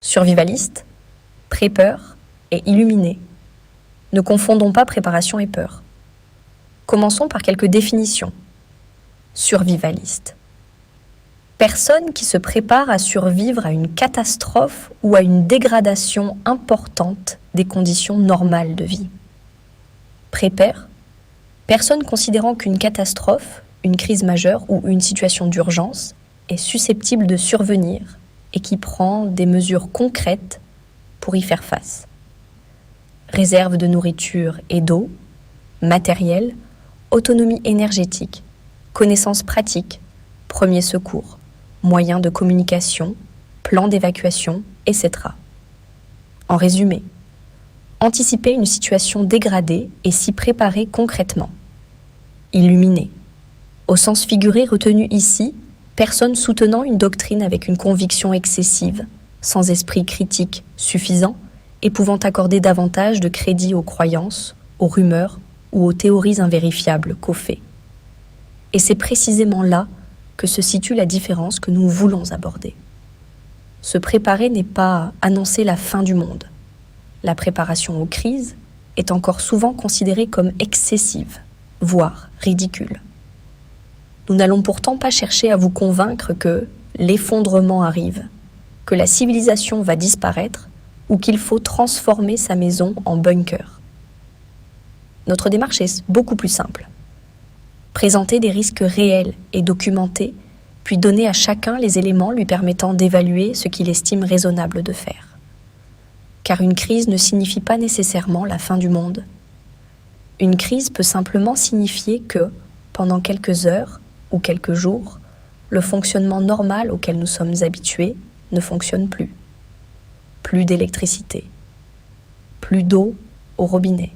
Survivaliste, pré-peur et illuminé. Ne confondons pas préparation et peur. Commençons par quelques définitions. Survivaliste. Personne qui se prépare à survivre à une catastrophe ou à une dégradation importante des conditions normales de vie. Prépare. Personne considérant qu'une catastrophe, une crise majeure ou une situation d'urgence est susceptible de survenir et qui prend des mesures concrètes pour y faire face. Réserve de nourriture et d'eau, matériel, autonomie énergétique, connaissances pratiques, premiers secours, moyens de communication, plans d'évacuation, etc. En résumé, anticiper une situation dégradée et s'y préparer concrètement. Illuminer. Au sens figuré retenu ici, personne soutenant une doctrine avec une conviction excessive, sans esprit critique suffisant et pouvant accorder davantage de crédit aux croyances, aux rumeurs ou aux théories invérifiables qu'aux faits. Et c'est précisément là que se situe la différence que nous voulons aborder. Se préparer n'est pas annoncer la fin du monde. La préparation aux crises est encore souvent considérée comme excessive, voire ridicule. Nous n'allons pourtant pas chercher à vous convaincre que l'effondrement arrive, que la civilisation va disparaître ou qu'il faut transformer sa maison en bunker. Notre démarche est beaucoup plus simple. Présenter des risques réels et documentés, puis donner à chacun les éléments lui permettant d'évaluer ce qu'il estime raisonnable de faire. Car une crise ne signifie pas nécessairement la fin du monde. Une crise peut simplement signifier que, pendant quelques heures ou quelques jours, le fonctionnement normal auquel nous sommes habitués ne fonctionne plus. Plus d'électricité, plus d'eau au robinet,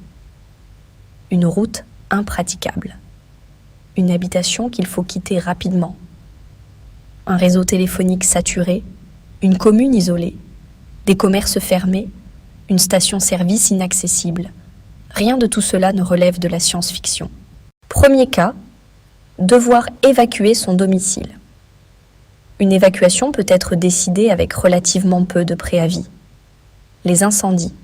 une route impraticable, une habitation qu'il faut quitter rapidement, un réseau téléphonique saturé, une commune isolée, des commerces fermés, une station-service inaccessible. Rien de tout cela ne relève de la science-fiction. Premier cas, devoir évacuer son domicile. Une évacuation peut être décidée avec relativement peu de préavis. Les incendies.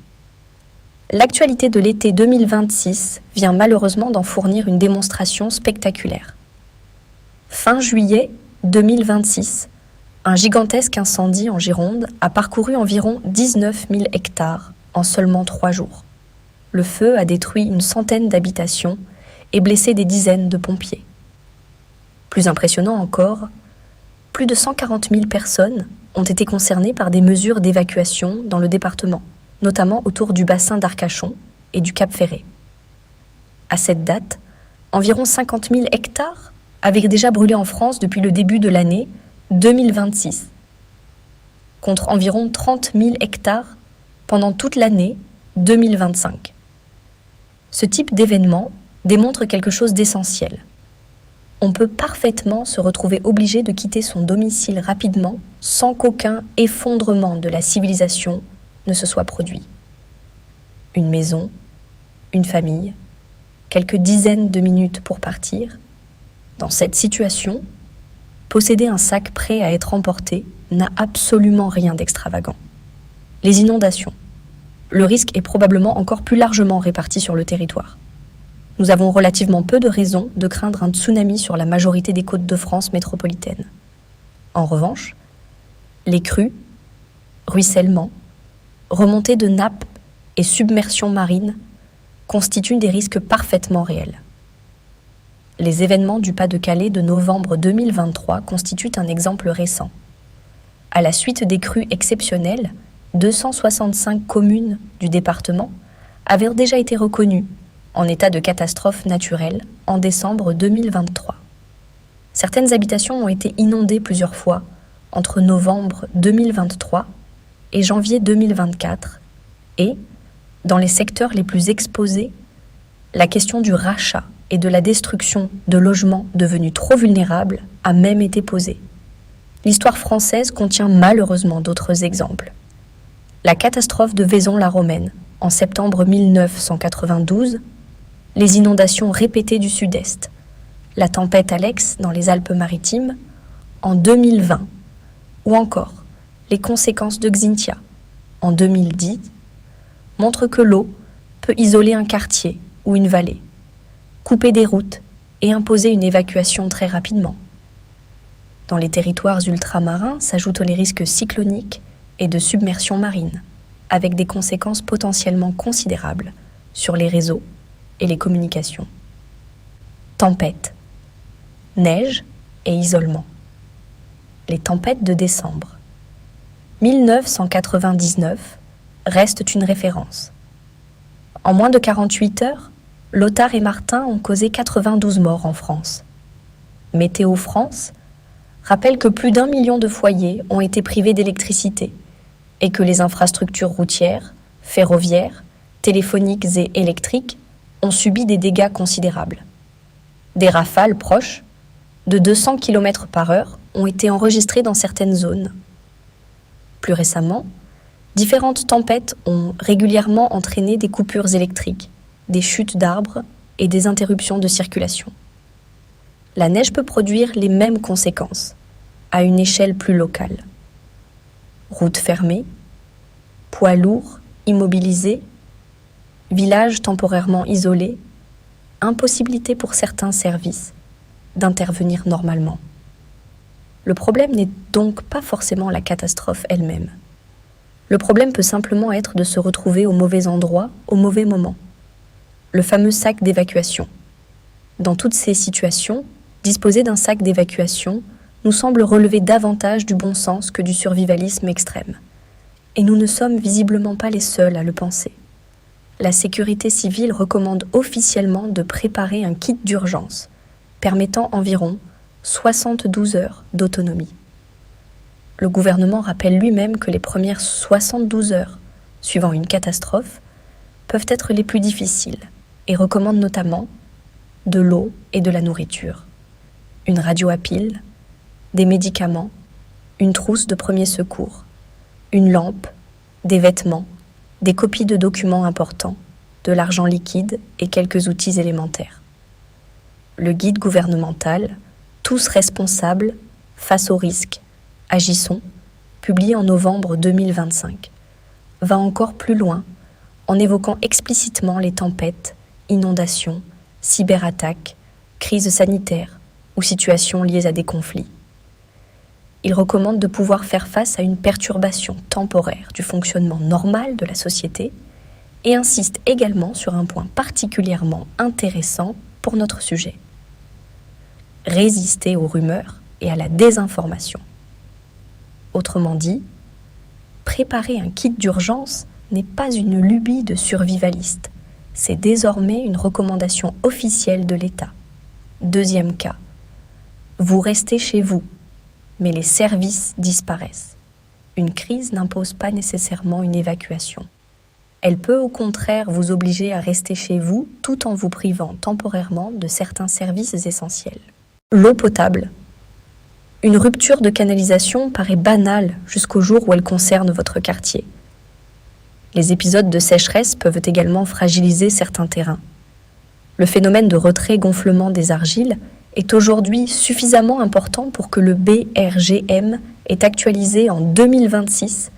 L'actualité de l'été 2026 vient malheureusement d'en fournir une démonstration spectaculaire. Fin juillet 2026, un gigantesque incendie en Gironde a parcouru environ 19 000 hectares en seulement 3 jours. Le feu a détruit une centaine d'habitations et blessé des dizaines de pompiers. Plus impressionnant encore, plus de 140 000 personnes ont été concernées par des mesures d'évacuation dans le département, notamment autour du bassin d'Arcachon et du Cap Ferret. À cette date, environ 50 000 hectares avaient déjà brûlé en France depuis le début de l'année 2026, contre environ 30 000 hectares pendant toute l'année 2025. Ce type d'événement démontre quelque chose d'essentiel. On peut parfaitement se retrouver obligé de quitter son domicile rapidement sans qu'aucun effondrement de la civilisation ne se soit produit. Une maison, une famille, quelques dizaines de minutes pour partir. Dans cette situation, posséder un sac prêt à être emporté n'a absolument rien d'extravagant. Les inondations. Le risque est probablement encore plus largement réparti sur le territoire. Nous avons relativement peu de raisons de craindre un tsunami sur la majorité des côtes de France métropolitaine. En revanche, les crues, ruissellements, remontées de nappes et submersion marine constituent des risques parfaitement réels. Les événements du Pas-de-Calais de novembre 2023 constituent un exemple récent. À la suite des crues exceptionnelles, 265 communes du département avaient déjà été reconnues en état de catastrophe naturelle en décembre 2023. Certaines habitations ont été inondées plusieurs fois entre novembre 2023 et janvier 2024 et, dans les secteurs les plus exposés, la question du rachat et de la destruction de logements devenus trop vulnérables a même été posée. L'histoire française contient malheureusement d'autres exemples. La catastrophe de Vaison-la-Romaine en septembre 1992, les inondations répétées du Sud-Est, la tempête Alex dans les Alpes-Maritimes en 2020, ou encore les conséquences de Xynthia en 2010, montre que l'eau peut isoler un quartier ou une vallée, couper des routes et imposer une évacuation très rapidement. Dans les territoires ultramarins s'ajoutent les risques cycloniques et de submersion marine, avec des conséquences potentiellement considérables sur les réseaux et les communications. Tempêtes, neige et isolement. Les tempêtes de décembre. 1999 restent une référence. En moins de 48 heures, Lothar et Martin ont causé 92 morts en France. Météo France rappelle que plus d'1 million de foyers ont été privés d'électricité et que les infrastructures routières, ferroviaires, téléphoniques et électriques ont subi des dégâts considérables. Des rafales proches de 200 km/h ont été enregistrées dans certaines zones. Plus récemment, différentes tempêtes ont régulièrement entraîné des coupures électriques, des chutes d'arbres et des interruptions de circulation. La neige peut produire les mêmes conséquences, à une échelle plus locale. Routes fermées, poids lourds immobilisés, villages temporairement isolés, impossibilité pour certains services d'intervenir normalement. Le problème n'est donc pas forcément la catastrophe elle-même. Le problème peut simplement être de se retrouver au mauvais endroit, au mauvais moment. Le fameux sac d'évacuation. Dans toutes ces situations, disposer d'un sac d'évacuation nous semble relever davantage du bon sens que du survivalisme extrême. Et nous ne sommes visiblement pas les seuls à le penser. La sécurité civile recommande officiellement de préparer un kit d'urgence, permettant environ 72 heures d'autonomie. Le gouvernement rappelle lui-même que les premières 72 heures suivant une catastrophe peuvent être les plus difficiles et recommande notamment de l'eau et de la nourriture, une radio à pile, des médicaments, une trousse de premiers secours, une lampe, des vêtements, des copies de documents importants, de l'argent liquide et quelques outils élémentaires. Le guide gouvernemental « Tous responsables face aux risques, agissons », publié en novembre 2025, va encore plus loin en évoquant explicitement les tempêtes, inondations, cyberattaques, crises sanitaires ou situations liées à des conflits. Il recommande de pouvoir faire face à une perturbation temporaire du fonctionnement normal de la société et insiste également sur un point particulièrement intéressant pour notre sujet. Résister aux rumeurs et à la désinformation. Autrement dit, préparer un kit d'urgence n'est pas une lubie de survivaliste, c'est désormais une recommandation officielle de l'État. Deuxième cas, vous restez chez vous, mais les services disparaissent. Une crise n'impose pas nécessairement une évacuation. Elle peut au contraire vous obliger à rester chez vous tout en vous privant temporairement de certains services essentiels. L'eau potable. Une rupture de canalisation paraît banale jusqu'au jour où elle concerne votre quartier. Les épisodes de sécheresse peuvent également fragiliser certains terrains. Le phénomène de retrait-gonflement des argiles est aujourd'hui suffisamment important pour que le BRGM ait actualisé en 2026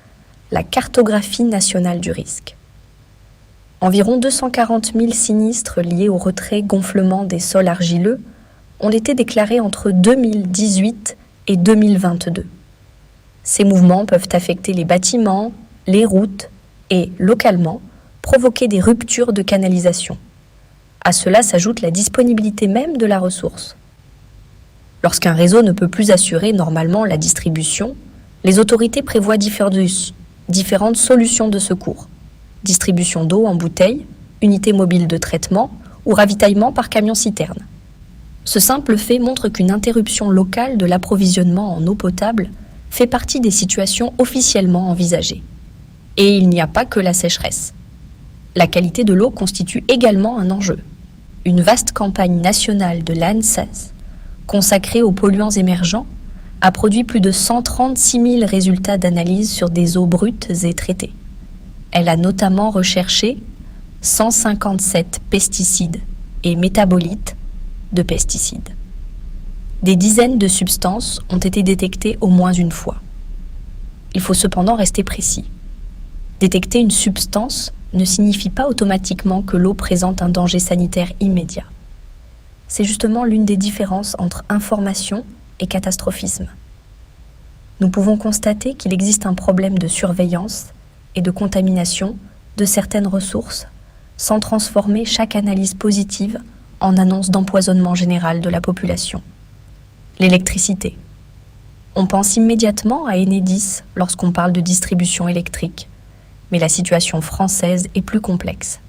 la cartographie nationale du risque. Environ 240 000 sinistres liés au retrait-gonflement des sols argileux ont été déclarés entre 2018 et 2022. Ces mouvements peuvent affecter les bâtiments, les routes et, localement, provoquer des ruptures de canalisation. À cela s'ajoute la disponibilité même de la ressource. Lorsqu'un réseau ne peut plus assurer normalement la distribution, les autorités prévoient différentes solutions de secours. Distribution d'eau en bouteilles, unités mobiles de traitement ou ravitaillement par camion-citerne. Ce simple fait montre qu'une interruption locale de l'approvisionnement en eau potable fait partie des situations officiellement envisagées. Et il n'y a pas que la sécheresse. La qualité de l'eau constitue également un enjeu. Une vaste campagne nationale de l'ANSES, consacrée aux polluants émergents, a produit plus de 136 000 résultats d'analyse sur des eaux brutes et traitées. Elle a notamment recherché 157 pesticides et métabolites de pesticides. Des dizaines de substances ont été détectées au moins une fois. Il faut cependant rester précis. Détecter une substance ne signifie pas automatiquement que l'eau présente un danger sanitaire immédiat. C'est justement l'une des différences entre information et catastrophisme. Nous pouvons constater qu'il existe un problème de surveillance et de contamination de certaines ressources sans transformer chaque analyse positive en annonce d'empoisonnement général de la population. L'électricité. On pense immédiatement à Enedis lorsqu'on parle de distribution électrique, mais la situation française est plus complexe.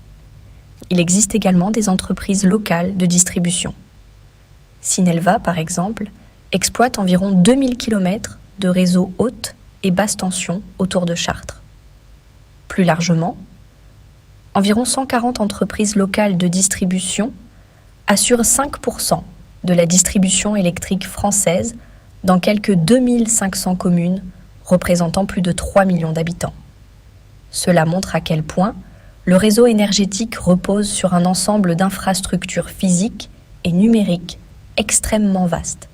Il existe également des entreprises locales de distribution. Synelva, par exemple, exploite environ 2000 km de réseaux haute et basse tension autour de Chartres. Plus largement, environ 140 entreprises locales de distribution assurent 5% de la distribution électrique française dans quelques 2500 communes représentant plus de 3 millions d'habitants. Cela montre à quel point le réseau énergétique repose sur un ensemble d'infrastructures physiques et numériques extrêmement vastes.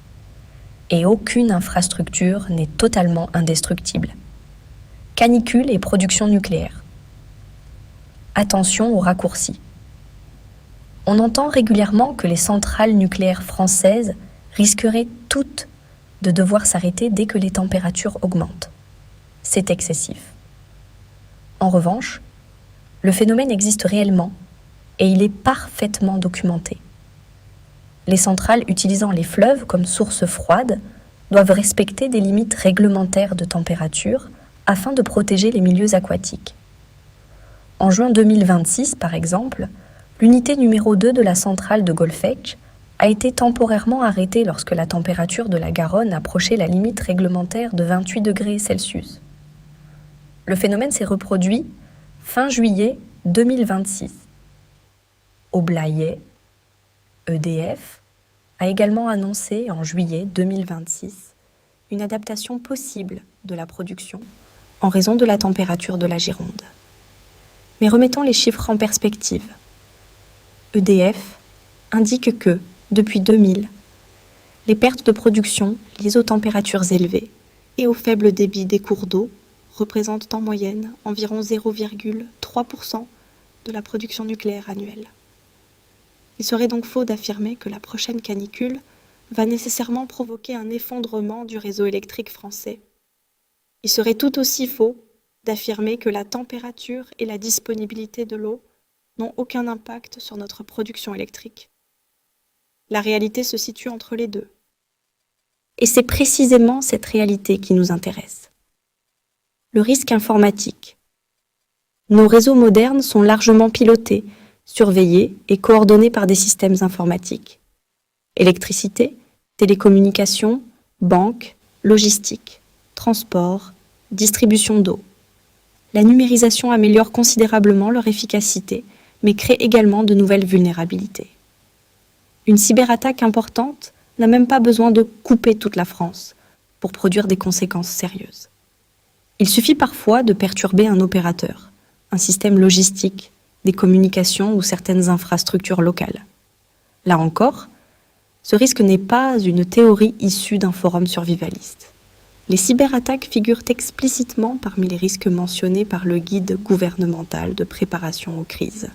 Et aucune infrastructure n'est totalement indestructible. Canicule et production nucléaire. Attention aux raccourcis. On entend régulièrement que les centrales nucléaires françaises risqueraient toutes de devoir s'arrêter dès que les températures augmentent. C'est excessif. En revanche, le phénomène existe réellement et il est parfaitement documenté. Les centrales utilisant les fleuves comme source froide doivent respecter des limites réglementaires de température afin de protéger les milieux aquatiques. En juin 2026, par exemple, l'unité numéro 2 de la centrale de Golfech a été temporairement arrêtée lorsque la température de la Garonne approchait la limite réglementaire de 28 degrés Celsius. Le phénomène s'est reproduit fin juillet 2026. Au Blayais, EDF a également annoncé en juillet 2026 une adaptation possible de la production en raison de la température de la Gironde. Mais remettons les chiffres en perspective. EDF indique que, depuis 2000, les pertes de production liées aux températures élevées et au faible débit des cours d'eau représentent en moyenne environ 0,3% de la production nucléaire annuelle. Il serait donc faux d'affirmer que la prochaine canicule va nécessairement provoquer un effondrement du réseau électrique français. Il serait tout aussi faux d'affirmer que la température et la disponibilité de l'eau n'ont aucun impact sur notre production électrique. La réalité se situe entre les deux. Et c'est précisément cette réalité qui nous intéresse. Le risque informatique. Nos réseaux modernes sont largement pilotés, surveillés et coordonnés par des systèmes informatiques. Électricité, télécommunications, banques, logistique, transport, distribution d'eau. La numérisation améliore considérablement leur efficacité, mais crée également de nouvelles vulnérabilités. Une cyberattaque importante n'a même pas besoin de couper toute la France pour produire des conséquences sérieuses. Il suffit parfois de perturber un opérateur, un système logistique, des communications ou certaines infrastructures locales. Là encore, ce risque n'est pas une théorie issue d'un forum survivaliste. Les cyberattaques figurent explicitement parmi les risques mentionnés par le guide gouvernemental de préparation aux crises.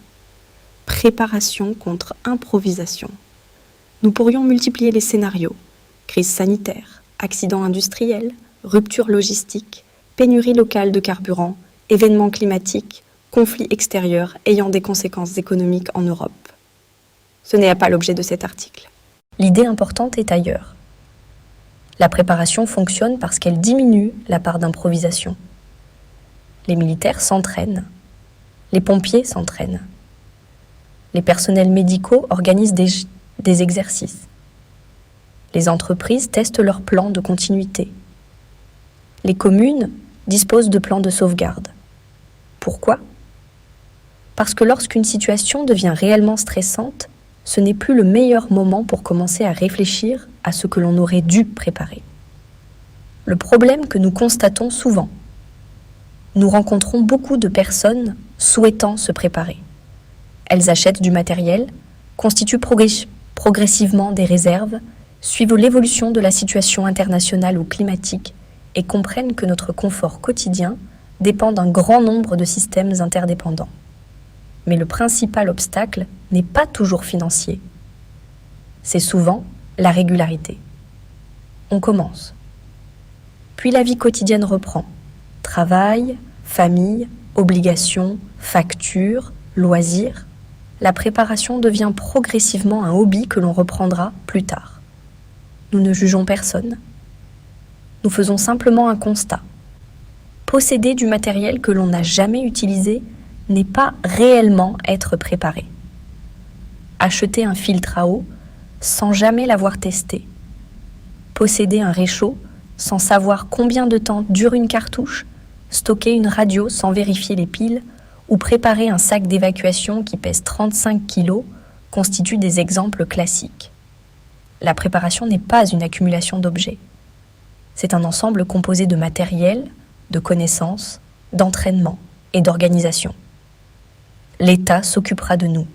Préparation contre improvisation. Nous pourrions multiplier les scénarios. Crise sanitaire, accident industriel, rupture logistique, pénurie locale de carburant, événements climatiques, conflits extérieurs ayant des conséquences économiques en Europe. Ce n'est pas l'objet de cet article. L'idée importante est ailleurs. La préparation fonctionne parce qu'elle diminue la part d'improvisation. Les militaires s'entraînent. Les pompiers s'entraînent. Les personnels médicaux organisent des exercices. Les entreprises testent leurs plans de continuité. Les communes disposent de plans de sauvegarde. Pourquoi ? Parce que lorsqu'une situation devient réellement stressante, ce n'est plus le meilleur moment pour commencer à réfléchir à ce que l'on aurait dû préparer. Le problème que nous constatons souvent, nous rencontrons beaucoup de personnes souhaitant se préparer. Elles achètent du matériel, constituent progressivement des réserves, suivent l'évolution de la situation internationale ou climatique et comprennent que notre confort quotidien dépend d'un grand nombre de systèmes interdépendants. Mais le principal obstacle n'est pas toujours financier. C'est souvent la régularité. On commence. Puis la vie quotidienne reprend. Travail, famille, obligations, factures, loisirs. La préparation devient progressivement un hobby que l'on reprendra plus tard. Nous ne jugeons personne. Nous faisons simplement un constat. Posséder du matériel que l'on n'a jamais utilisé n'est pas réellement être préparé. Acheter un filtre à eau sans jamais l'avoir testé. Posséder un réchaud sans savoir combien de temps dure une cartouche, stocker une radio sans vérifier les piles ou préparer un sac d'évacuation qui pèse 35 kg constituent des exemples classiques. La préparation n'est pas une accumulation d'objets. C'est un ensemble composé de matériel, de connaissances, d'entraînement et d'organisation. L'État s'occupera de nous.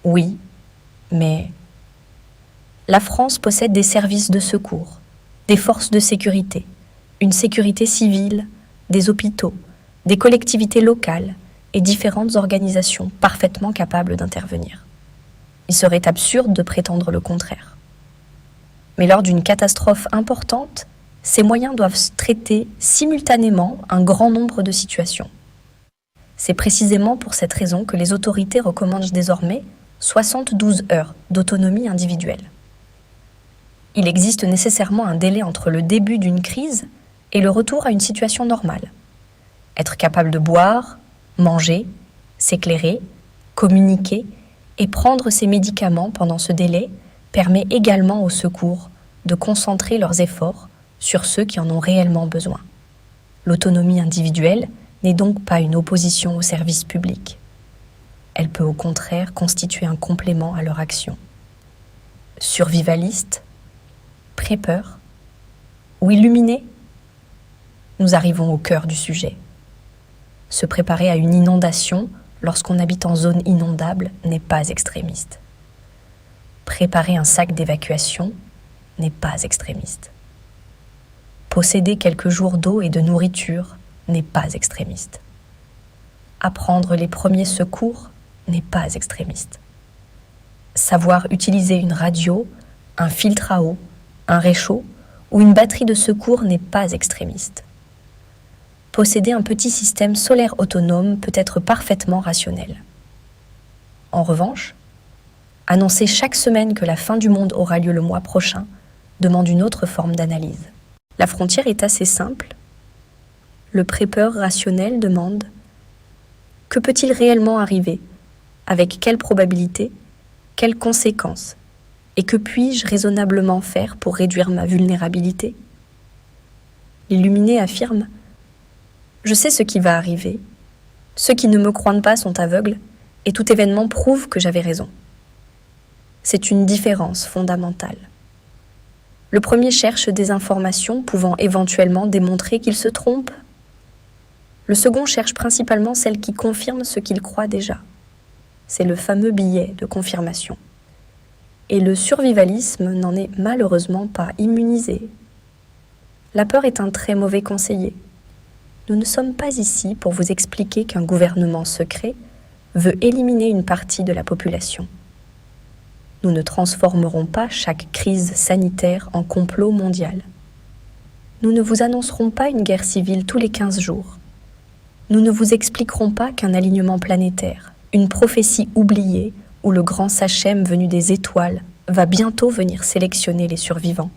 Oui, mais la France possède des services de secours, des forces de sécurité, une sécurité civile, des hôpitaux, des collectivités locales et différentes organisations parfaitement capables d'intervenir. Il serait absurde de prétendre le contraire. Mais lors d'une catastrophe importante, ces moyens doivent traiter simultanément un grand nombre de situations. C'est précisément pour cette raison que les autorités recommandent désormais 72 heures d'autonomie individuelle. Il existe nécessairement un délai entre le début d'une crise et le retour à une situation normale. Être capable de boire, manger, s'éclairer, communiquer et prendre ses médicaments pendant ce délai permet également aux secours de concentrer leurs efforts sur ceux qui en ont réellement besoin. L'autonomie individuelle n'est donc pas une opposition au service public. Elle peut au contraire constituer un complément à leur action. Survivaliste, prépeur ou illuminé, nous arrivons au cœur du sujet. Se préparer à une inondation lorsqu'on habite en zone inondable n'est pas extrémiste. Préparer un sac d'évacuation n'est pas extrémiste. Posséder quelques jours d'eau et de nourriture n'est pas extrémiste. Apprendre les premiers secours n'est pas extrémiste. Savoir utiliser une radio, un filtre à eau, un réchaud ou une batterie de secours n'est pas extrémiste. Posséder un petit système solaire autonome peut être parfaitement rationnel. En revanche, annoncer chaque semaine que la fin du monde aura lieu le mois prochain demande une autre forme d'analyse. La frontière est assez simple. Le prépeur rationnel demande « Que peut-il réellement arriver ? Avec quelle probabilité ? Quelles conséquences ? Et que puis-je raisonnablement faire pour réduire ma vulnérabilité ?» L'illuminé affirme « Je sais ce qui va arriver. Ceux qui ne me croient pas sont aveugles et tout événement prouve que j'avais raison. » C'est une différence fondamentale. Le premier cherche des informations pouvant éventuellement démontrer qu'il se trompe. Le second cherche principalement celles qui confirment ce qu'il croit déjà. C'est le fameux billet de confirmation. Et le survivalisme n'en est malheureusement pas immunisé. La peur est un très mauvais conseiller. Nous ne sommes pas ici pour vous expliquer qu'un gouvernement secret veut éliminer une partie de la population. Nous ne transformerons pas chaque crise sanitaire en complot mondial. Nous ne vous annoncerons pas une guerre civile tous les 15 jours. Nous ne vous expliquerons pas qu'un alignement planétaire, une prophétie oubliée où le grand Sachem venu des étoiles va bientôt venir sélectionner les survivants.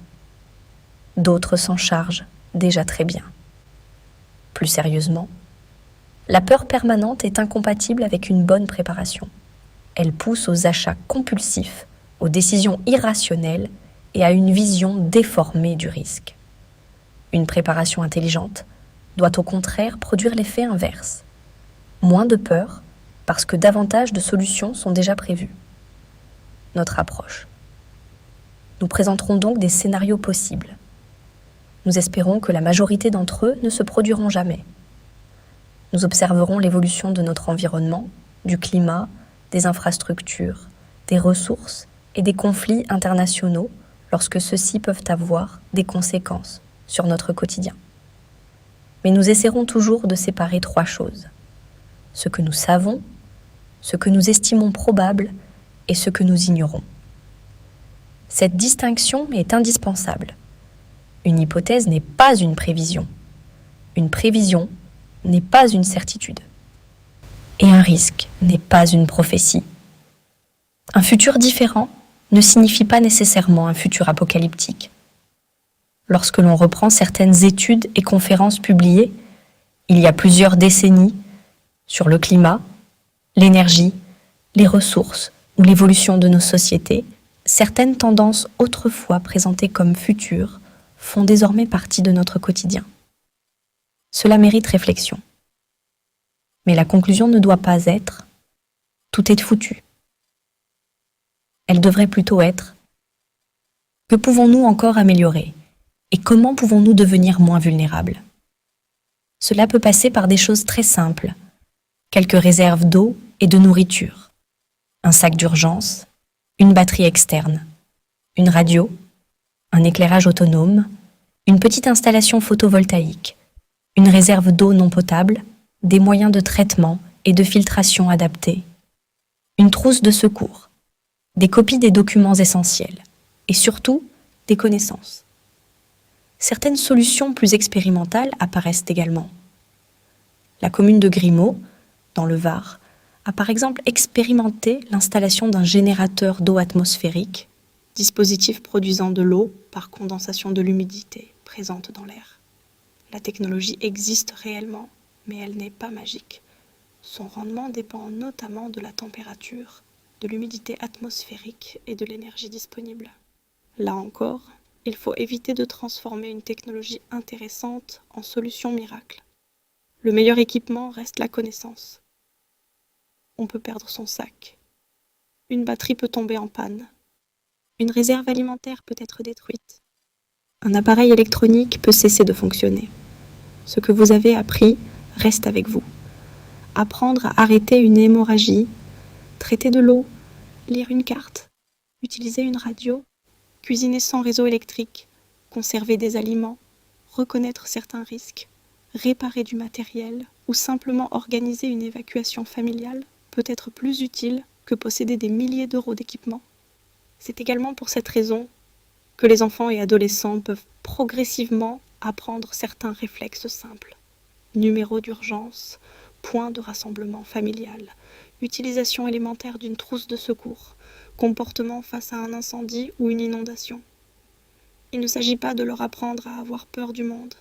D'autres s'en chargent déjà très bien. Plus sérieusement, la peur permanente est incompatible avec une bonne préparation. Elle pousse aux achats compulsifs, aux décisions irrationnelles et à une vision déformée du risque. Une préparation intelligente doit au contraire produire l'effet inverse. Moins de peur parce que davantage de solutions sont déjà prévues. Notre approche. Nous présenterons donc des scénarios possibles. Nous espérons que la majorité d'entre eux ne se produiront jamais. Nous observerons l'évolution de notre environnement, du climat, des infrastructures, des ressources et des conflits internationaux lorsque ceux-ci peuvent avoir des conséquences sur notre quotidien. mais nous essaierons toujours de séparer trois choses. Ce que nous savons, ce que nous estimons probable et ce que nous ignorons. Cette distinction est indispensable. Une hypothèse n'est pas une prévision. Une prévision n'est pas une certitude. Et un risque n'est pas une prophétie. Un futur différent ne signifie pas nécessairement un futur apocalyptique. Lorsque l'on reprend certaines études et conférences publiées, il y a plusieurs décennies, sur le climat, l'énergie, les ressources ou l'évolution de nos sociétés, certaines tendances autrefois présentées comme futures font désormais partie de notre quotidien. Cela mérite réflexion. Mais la conclusion ne doit pas être « tout est foutu ». Elle devrait plutôt être « que pouvons-nous encore améliorer et comment pouvons-nous devenir moins vulnérables ?» Cela peut passer par des choses très simples, quelques réserves d'eau et de nourriture, un sac d'urgence, une batterie externe, une radio, un éclairage autonome, une petite installation photovoltaïque, une réserve d'eau non potable, des moyens de traitement et de filtration adaptés, une trousse de secours, des copies des documents essentiels et surtout des connaissances. Certaines solutions plus expérimentales apparaissent également. La commune de Grimaud, dans le Var, a par exemple expérimenté l'installation d'un générateur d'eau atmosphérique, dispositif produisant de l'eau par condensation de l'humidité présente dans l'air. La technologie existe réellement, mais elle n'est pas magique. Son rendement dépend notamment de la température, de l'humidité atmosphérique et de l'énergie disponible. Là encore, il faut éviter de transformer une technologie intéressante en solution miracle. Le meilleur équipement reste la connaissance. On peut perdre son sac. Une batterie peut tomber en panne. Une réserve alimentaire peut être détruite. Un appareil électronique peut cesser de fonctionner. Ce que vous avez appris reste avec vous. Apprendre à arrêter une hémorragie, traiter de l'eau, lire une carte, utiliser une radio, cuisiner sans réseau électrique, conserver des aliments, reconnaître certains risques, réparer du matériel ou simplement organiser une évacuation familiale peut être plus utile que posséder des milliers d'euros d'équipement. C'est également pour cette raison que les enfants et adolescents peuvent progressivement apprendre certains réflexes simples. Numéro d'urgence, point de rassemblement familial, utilisation élémentaire d'une trousse de secours, comportement face à un incendie ou une inondation. Il ne s'agit pas de leur apprendre à avoir peur du monde.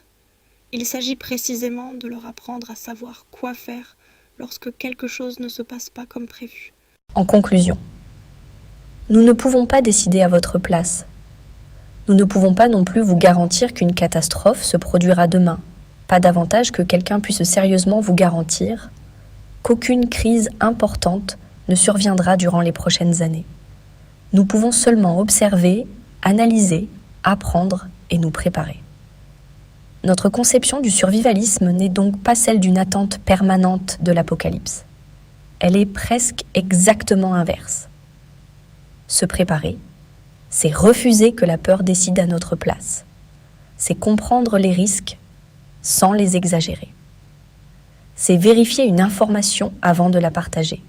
Il s'agit précisément de leur apprendre à savoir quoi faire lorsque quelque chose ne se passe pas comme prévu. En conclusion, nous ne pouvons pas décider à votre place. Nous ne pouvons pas non plus vous garantir qu'une catastrophe se produira demain, pas davantage que quelqu'un puisse sérieusement vous garantir qu'aucune crise importante ne surviendra durant les prochaines années. Nous pouvons seulement observer, analyser, apprendre et nous préparer. Notre conception du survivalisme n'est donc pas celle d'une attente permanente de l'apocalypse. Elle est presque exactement inverse. Se préparer, c'est refuser que la peur décide à notre place. C'est comprendre les risques sans les exagérer. C'est vérifier une information avant de la partager.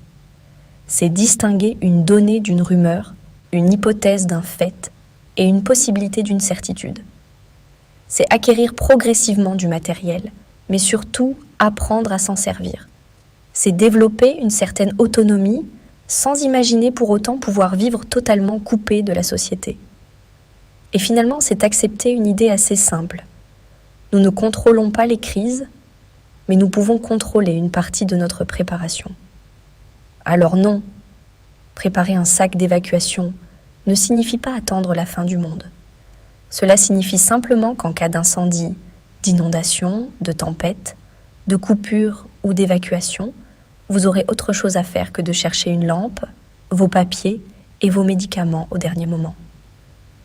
C'est distinguer une donnée d'une rumeur, une hypothèse d'un fait et une possibilité d'une certitude. C'est acquérir progressivement du matériel, mais surtout apprendre à s'en servir. C'est développer une certaine autonomie sans imaginer pour autant pouvoir vivre totalement coupé de la société. Et finalement, c'est accepter une idée assez simple. Nous ne contrôlons pas les crises, mais nous pouvons contrôler une partie de notre préparation. Alors non, préparer un sac d'évacuation ne signifie pas attendre la fin du monde. Cela signifie simplement qu'en cas d'incendie, d'inondation, de tempête, de coupure ou d'évacuation, vous aurez autre chose à faire que de chercher une lampe, vos papiers et vos médicaments au dernier moment.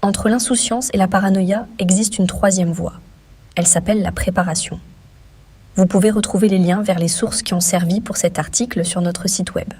Entre l'insouciance et la paranoïa existe une troisième voie. Elle s'appelle la préparation. Vous pouvez retrouver les liens vers les sources qui ont servi pour cet article sur notre site web.